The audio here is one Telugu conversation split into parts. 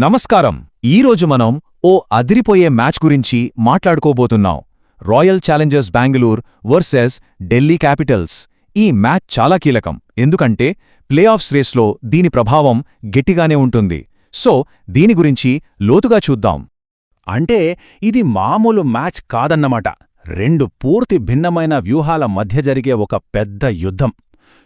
నమస్కారం. ఈరోజు మనం ఓ అదిరిపోయే మ్యాచ్ గురించి మాట్లాడుకోబోతున్నాం. Royal Challengers Bengaluru versus Delhi Capitals. ఈ మ్యాచ్ చాలా కీలకం, ఎందుకంటే ప్లే ఆఫ్స్ రేస్లో దీని ప్రభావం గట్టిగానే ఉంటుంది. సో దీని గురించి లోతుగా చూద్దాం. అంటే ఇది మామూలు మ్యాచ్ కాదన్నమాట. రెండు పూర్తి భిన్నమైన వ్యూహాల మధ్య జరిగే ఒక పెద్ద యుద్ధం.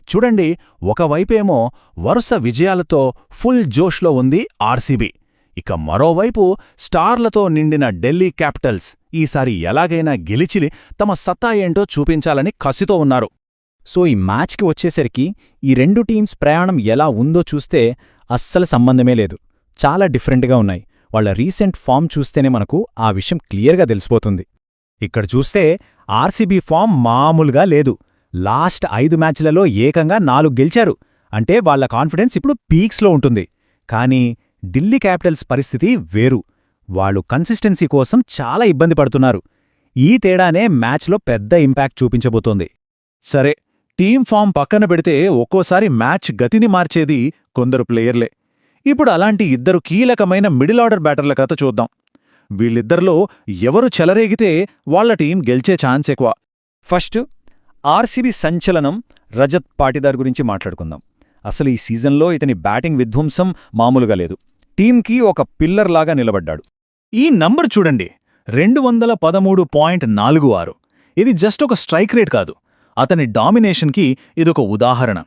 చూడండి, ఒకవైపేమో వరుస విజయాలతో ఫుల్ జోష్లో ఉంది ఆర్సీబీ. ఇక మరోవైపు స్టార్లతో నిండిన ఢిల్లీ క్యాపిటల్స్ ఈసారి ఎలాగైనా గెలిచి తమ సత్తా ఏంటో చూపించాలని కసితో ఉన్నారు. సో ఈ మ్యాచ్కి వచ్చేసరికి ఈ రెండు టీమ్స్ ప్రయాణం ఎలా ఉందో చూస్తే అస్సలు సంబంధమే లేదు. చాలా డిఫరెంట్గా ఉన్నాయి. వాళ్ల రీసెంట్ ఫామ్ చూస్తేనే మనకు ఆ విషయం క్లియర్గా తెలిసిపోతుంది. ఇక్కడ చూస్తే ఆర్సీబీ ఫామ్ మామూలుగా లేదు. లాస్ట్ 5 మ్యాచ్లలో ఏకంగా 4 గెలిచారు. అంటే వాళ్ల కాన్ఫిడెన్స్ ఇప్పుడు పీక్స్లో ఉంటుంది. కానీ ఢిల్లీ క్యాపిటల్స్ పరిస్థితి వేరు. వాళ్ళు కన్సిస్టెన్సీ కోసం చాలా ఇబ్బంది పడుతున్నారు. ఈ తేడానే మ్యాచ్లో పెద్ద ఇంపాక్ట్ చూపించబోతోంది. సరే, టీం ఫామ్ పక్కన పెడితే ఒక్కోసారి మ్యాచ్ గతిని మార్చేది కొందరు ప్లేయర్లే. ఇప్పుడు అలాంటి ఇద్దరు కీలకమైన మిడిల్ ఆర్డర్ బ్యాటర్ల కథ చూద్దాం. వీళ్ళిద్దరిలో ఎవరు చెలరేగితే వాళ్ల టీం గెలిచే ఛాన్స్ ఎక్కువ. ఫస్ట్ ఆర్సీబీ సంచలనం రజత్ పాటిదార్ గురించి మాట్లాడుకుందాం. అసలు ఈ సీజన్లో ఇతని బ్యాటింగ్ విధ్వంసం మామూలుగా లేదు. టీంకి ఒక పిల్లర్లాగా నిలబడ్డాడు. ఈ నంబర్ చూడండి, 213.46. ఇది జస్ట్ ఒక స్ట్రైక్ రేట్ కాదు, అతని డామినేషన్కి ఇదొక ఉదాహరణ.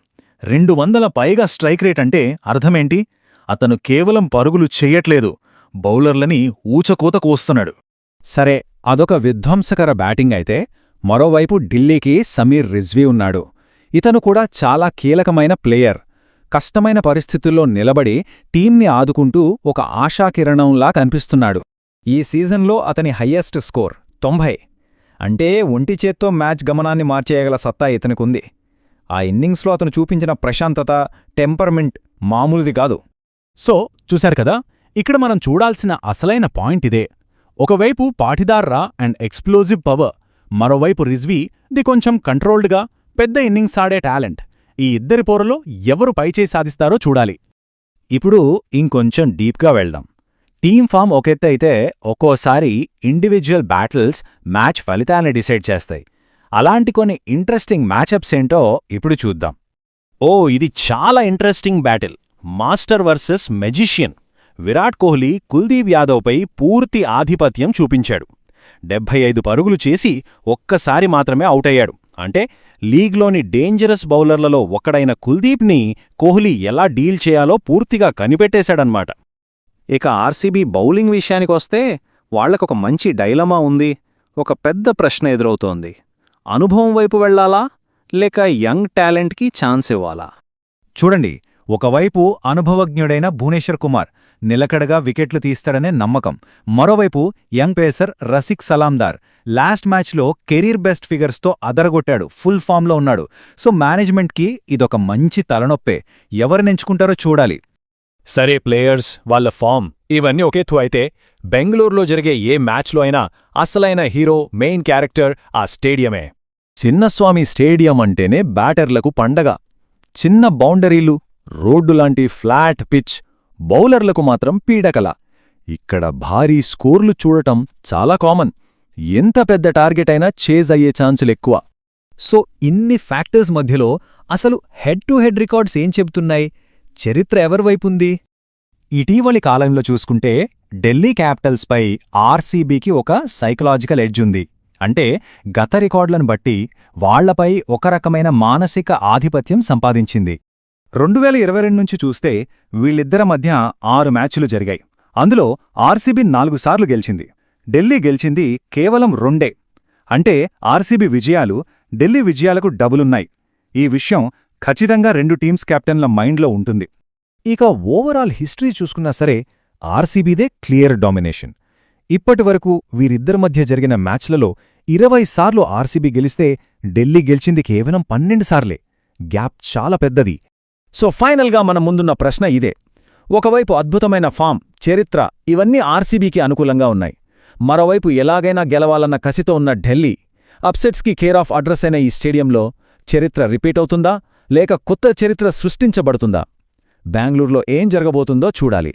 200 పైగా స్ట్రైక్ రేట్ అంటే అర్థమేంటి? అతను కేవలం పరుగులు చెయ్యట్లేదు, బౌలర్లని ఊచకోత కోస్తున్నాడు. సరే, అదొక విధ్వంసకర బ్యాటింగ్ అయితే, మరోవైపు ఢిల్లీకి సమీర్ రిజ్వీ ఉన్నాడు. ఇతను కూడా చాలా కీలకమైన ప్లేయర్. కష్టమైన పరిస్థితుల్లో నిలబడి టీంని ఆదుకుంటూ ఒక ఆశాకిరణంలా కనిపిస్తున్నాడు. ఈ సీజన్లో అతని హయ్యెస్ట్ స్కోర్ 90. అంటే ఒంటి చేత్తో మ్యాచ్ గమనాన్ని మార్చేయగల సత్తా ఇతనికుంది. ఆ ఇన్నింగ్స్లో అతను చూపించిన ప్రశాంతత, టెంపర్మెంట్ మామూలుది కాదు. సో చూశారు కదా, ఇక్కడ మనం చూడాల్సిన అసలైన పాయింట్ ఇదే. ఒకవైపు పాటిదార్రా అండ్ ఎక్స్ప్లోజివ్ పవర్, మరోవైపు రిజ్వీ ది కొంచెం కంట్రోల్డ్గా పెద్ద ఇన్నింగ్స్ ఆడే టాలెంట్. ఈ ఇద్దరి పోరులో ఎవరు పైచేయి సాధిస్తారో చూడాలి. ఇప్పుడు ఇంకొంచెం డీప్గా వెళ్దాం. టీమ్ ఫామ్ ఒకెత్త అయితే ఒక్కోసారి ఇండివిజువల్ బ్యాటిల్స్ మ్యాచ్ ఫలితాన్ని డిసైడ్ చేస్తాయి. అలాంటి కొన్ని ఇంట్రెస్టింగ్ మ్యాచప్స్ ఏంటో ఇప్పుడు చూద్దాం. ఇది చాలా interesting battle. Master versus magician. Virat Kohli Kuldeep యాదవ్పై పూర్తి ఆధిపత్యం చూపించాడు. 75 పరుగులు చేసి ఒక్కసారి మాత్రమే అవుటయ్యాడు. అంటే లీగ్లోని డేంజరస్ బౌలర్లలో ఒకడైన కుల్దీప్ని కోహ్లీ ఎలా డీల్ చేయాలో పూర్తిగా కనిపెట్టేశాడన్మాట. ఇక ఆర్సీబీ బౌలింగ్ విషయానికొస్తే వాళ్లకొక మంచి డైలమా ఉంది. ఒక పెద్ద ప్రశ్న ఎదురవుతోంది. అనుభవం వైపు వెళ్లాలా, లేక యంగ్ టాలెంట్కి ఛాన్స్ ఇవ్వాలా? చూడండి, ఒకవైపు అనుభవజ్ఞుడైన భువనేశ్వర్ కుమార్ నిలకడగా వికెట్లు తీస్తాడనే నమ్మకం. మరోవైపు యంగ్ పేసర్ రసిక్ సలాందార్ లాస్ట్ మ్యాచ్లో కెరీర్ బెస్ట్ ఫిగర్స్తో అదరగొట్టాడు, ఫుల్ ఫామ్లో ఉన్నాడు. సో మేనేజ్మెంట్కి ఇదొక మంచి తలనొప్పే. ఎవరినెంచుకుంటారో చూడాలి. సరే, ప్లేయర్స్, వాళ్ల ఫామ్ ఇవన్నీ ఒకేతూ అయితే, బెంగళూరులో జరిగే ఏ మ్యాచ్లో అయినా అసలైన హీరో, మెయిన్ క్యారెక్టర్ ఆ స్టేడియమే. చిన్నస్వామి స్టేడియం అంటేనే బ్యాటర్లకు పండగ. చిన్న బౌండరీలు, రోడ్డులాంటి ఫ్లాట్ పిచ్, బౌలర్లకు మాత్రం పీడకల. ఇక్కడ భారీ స్కోర్లు చూడటం చాలా కామన్. ఎంత పెద్ద టార్గెట్ అయినా చేజ్ అయ్యే ఛాన్సులెక్కువ. సో ఇన్ని ఫ్యాక్టర్స్ మధ్యలో అసలు హెడ్ టు హెడ్ రికార్డ్స్ ఏం చెబుతున్నాయి? చరిత్ర ఎవరివైపుంది? ఇటీవలి కాలంలో చూసుకుంటే ఢిల్లీ క్యాపిటల్స్పై ఆర్సీబీకి ఒక సైకలాజికల్ ఎడ్జ్ ఉంది. అంటే గత రికార్డులను బట్టి వాళ్లపై ఒక రకమైన మానసిక ఆధిపత్యం సంపాదించింది. 2022 నుంచి చూస్తే వీళ్ళిద్దరి మధ్య 6 మ్యాచ్లు జరిగాయి. అందులో ఆర్సీబీ 4 సార్లు గెలిచింది, ఢిల్లీ గెలిచింది కేవలం 2. అంటే ఆర్సీబీ విజయాలు ఢిల్లీ విజయాలకు డబులున్నాయి. ఈ విషయం ఖచ్చితంగా రెండు టీమ్స్ కెప్టెన్ల మైండ్లో ఉంటుంది. ఇక ఓవరాల్ హిస్టరీ చూసుకున్నా సరే ఆర్సీబీదే క్లియర్ డామినేషన్. ఇప్పటివరకు వీరిద్దరి మధ్య జరిగిన మ్యాచ్లలో 20 సార్లు ఆర్సీబీ గెలిస్తే ఢిల్లీ గెలిచింది కేవలం 12 సార్లే. గ్యాప్ చాలా పెద్దది. సో ఫైనల్గా మన ముందున్న ప్రశ్న ఇదే. ఒకవైపు అద్భుతమైన ఫామ్, చరిత్ర ఇవన్నీ ఆర్సీబీకి అనుకూలంగా ఉన్నాయి. మరోవైపు ఎలాగైనా గెలవాలన్న కసితో ఉన్న ఢిల్లీ. అప్సెట్స్కి కేర్ ఆఫ్ అడ్రస్ అయిన ఈ స్టేడియంలో చరిత్ర రిపీట్ అవుతుందా, లేక కొత్త చరిత్ర సృష్టించబడుతుందా? బెంగళూరులో ఏం జరగబోతుందో చూడాలి.